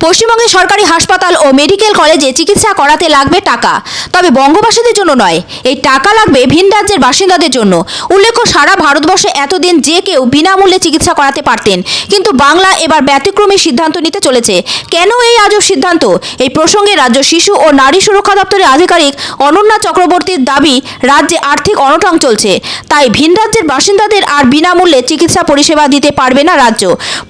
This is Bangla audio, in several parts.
পশ্চিমবঙ্গের সরকারি হাসপাতাল ও মেডিকেল কলেজে চিকিৎসা করাতে লাগবে টাকা, তবে বঙ্গবাসীদের জন্য নয়, এই টাকা লাগবে ভিন রাজ্যের বাসিন্দাদের জন্য। উল্লেখ্য, সারা ভারতবর্ষে এতদিন যে কেউ বিনামূল্যে চিকিৎসা করাতে পারতেন, কিন্তু বাংলা এবার ব্যতিক্রমী সিদ্ধান্ত নিতে চলেছে। কেন এই আজব সিদ্ধান্ত? এই প্রসঙ্গে রাজ্য শিশু ও নারী সুরক্ষা দপ্তরের আধিকারিক অনন্যা চক্রবর্তীর দাবি, রাজ্যে আর্থিক অনটন চলছে, তাই ভিন রাজ্যের বাসিন্দাদের আর বিনামূল্যে চিকিৎসা পরিষেবা দিতে পারবে না রাজ্য।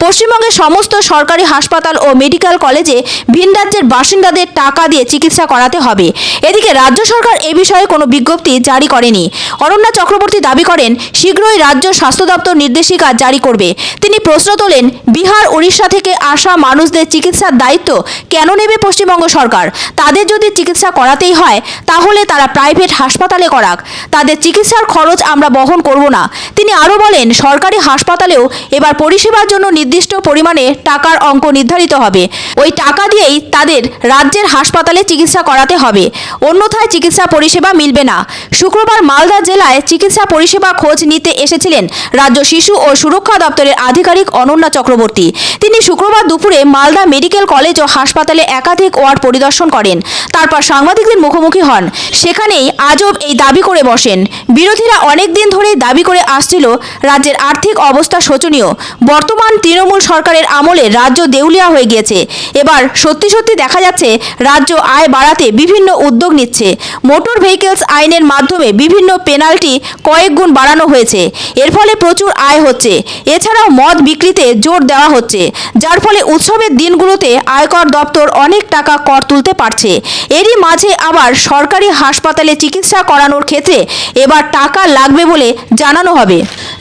পশ্চিমবঙ্গের সমস্ত সরকারি হাসপাতাল ও মেডিকেল কলেজে ভিন রাজ্যের বাসিন্দাদের টাকা দিয়ে চিকিৎসা করাতে হবে। এদিকে রাজ্য সরকার এ বিষয়ে কোনো বিজ্ঞপ্তি জারি করেনি। অনন্যা চক্রবর্তী দাবি করেন, শীঘ্রই রাজ্য স্বাস্থ্য দপ্তর নির্দেশিকা জারি করবে। তিনি প্রশ্ন তোলেন, বিহার উড়িষ্যা থেকে আসা মানুষদের চিকিৎসার দায়িত্ব কেন নেবে পশ্চিমবঙ্গ সরকার? তাদের যদি চিকিৎসা করাতেই হয় তাহলে তারা প্রাইভেট হাসপাতালে করাক, তাদের চিকিৎসার খরচ আমরা বহন করব না। তিনি আরও বলেন, সরকারি হাসপাতালেও এবার পরিষেবার জন্য নির্দিষ্ট পরিমাণে টাকার অঙ্ক নির্ধারিত হবে। ওই টাকা দিয়েই তাদের রাজ্যের হাসপাতালে চিকিৎসা করাতে হবে, অন্যথায় চিকিৎসা পরিষেবা মিলবে না। শুক্রবার মালদা জেলায় চিকিৎসা পরিষেবা খোঁজ নিতে এসেছিলেন রাজ্য শিশু ও সুরক্ষা দপ্তরের আধিকারিক অনন্যা চক্রবর্তী। তিনি শুক্রবার দুপুরে মালদা মেডিকেল কলেজ ও হাসপাতালে একাধিক ওয়ার্ড পরিদর্শন করেন, তারপর সাংবাদিকদের মুখোমুখি হন। সেখানেই আজব এই দাবি করে বসেন। বিরোধীরা অনেক দিন ধরেই দাবি করে আসছিল, রাজ্যের আর্থিক অবস্থা শোচনীয়। বর্তমান তৃণমূল সরকারের আমলে রাজ্য দেউলিয়া হয়ে গিয়েছে। এবার সত্যি সত্যি দেখা যাচ্ছে রাজ্য আয় বাড়াতে বিভিন্ন উদ্যোগ নিচ্ছে। মোটর ভেহিকেলস আইনের মাধ্যমে বিভিন্ন পেনাল্টি কয়েক গুণ বাড়ানো হয়েছে, এর ফলে প্রচুর আয় হচ্ছে। এছাড়াও মদ বিক্রিতে জোর দেওয়া হচ্ছে, যার ফলে উৎসবের দিনগুলোতে আয়কর দপ্তর অনেক টাকা কর তুলতে পারছে। এরই মাঝে আবার সরকারি হাসপাতালে চিকিৎসা করানোর ক্ষেত্রে এবার টাকা লাগবে বলে জানানো হবে।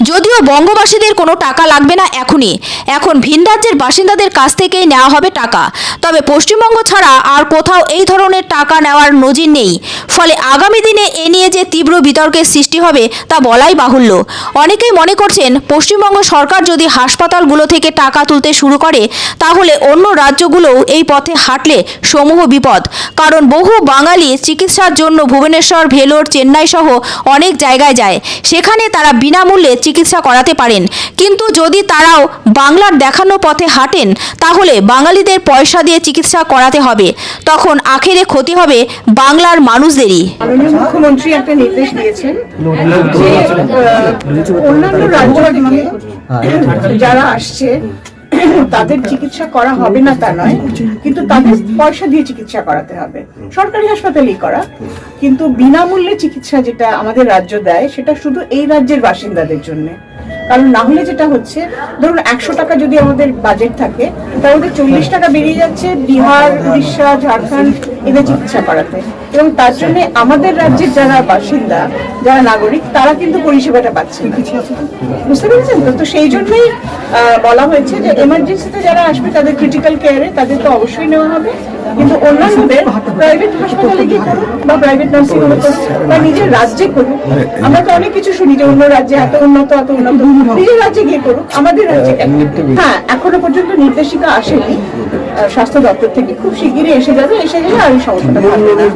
যদিও বঙ্গবাসীদের কোনো টাকা লাগবে না এখন ভিন রাজ্যের বাসিন্দাদের কাছ থেকেই নেওয়া হবে টাকা। তবে পশ্চিমবঙ্গ ছাড়া আর কোথাও এই ধরনের টাকা নেওয়ার নজির নেই। ফলে আগামী দিনে এ নিয়ে যে তীব্র বিতর্কের সৃষ্টি হবে তা বলাই বাহুল্য। অনেকেই মনে করছেন, পশ্চিমবঙ্গ সরকার যদি হাসপাতালগুলো থেকে টাকা তুলতে শুরু করে তাহলে অন্য রাজ্যগুলোও এই পথে হাঁটলে সমূহ বিপদ। কারণ বহু বাঙালি চিকিৎসার জন্য ভুবনেশ্বর, ভেলোর, চেন্নাই সহ অনেক জায়গায় যায়, সেখানে তারা বিনামূল্যে চিকিৎসা করাতে পারেন। কিন্তু যদি তারাও বাংলার দেখানো পথে হাঁটেন তাহলে বাঙালিদের পয়সা দিয়ে চিকিৎসা করাতে হবে, তখন আখেরে ক্ষতি হবে বাংলার মানুষদেরই। মাননীয় মুখ্যমন্ত্রী একটা নির্দেশ দিয়েছেন যে অন্যান্য রাজ্য থেকে যারা আসছে তাদের চিকিৎসা করা হবে না তা নয়, কিন্তু তাদের পয়সা দিয়ে চিকিৎসা করাতে হবে, সরকারি হাসপাতালেই করা। কিন্তু বিনামূল্যে চিকিৎসা যেটা আমাদের রাজ্য দেয় সেটা শুধু এই রাজ্যের বাসিন্দাদের জন্য। কারণ না হলে যেটা হচ্ছে, ধরুন 100 টাকা যদি আমাদের বাজেট থাকে তাহলে 40 টাকা বেরিয়ে যাচ্ছে বিহার, উড়িষ্যা, ঝাড়খণ্ড এদের চিকিৎসা করাতে, এবং তার জন্য আমাদের রাজ্যের যারা বাসিন্দা, যারা নাগরিক, তারা কিন্তু পরিষেবাটা পাচ্ছে না। বুঝতে পেরেছেন তো? তো সেই জন্যই বলা হয়েছে যে এমার্জেন্সিতে যারা আসবে তাদের ক্রিটিক্যাল কেয়ারে তাদের তো অবশ্যই নেওয়া হবে, কিন্তু অন্যান্যদের প্রাইভেট হাসপাতালে গিয়ে করুক বা প্রাইভেট নার্সিং হোমে করুক বা নিজের রাজ্যে করুক। আমরা তো অনেক কিছু শুনি যে অন্য রাজ্যে এত উন্নত, নিজের রাজ্যে গিয়ে করুক, আমাদের রাজ্যে কেন? হ্যাঁ, এখনো পর্যন্ত নির্দেশিকা আসেনি স্বাস্থ্য দপ্তর থেকে, খুব শিগগিরই এসে গেলে আর এই সমস্যাটা থাকবে না।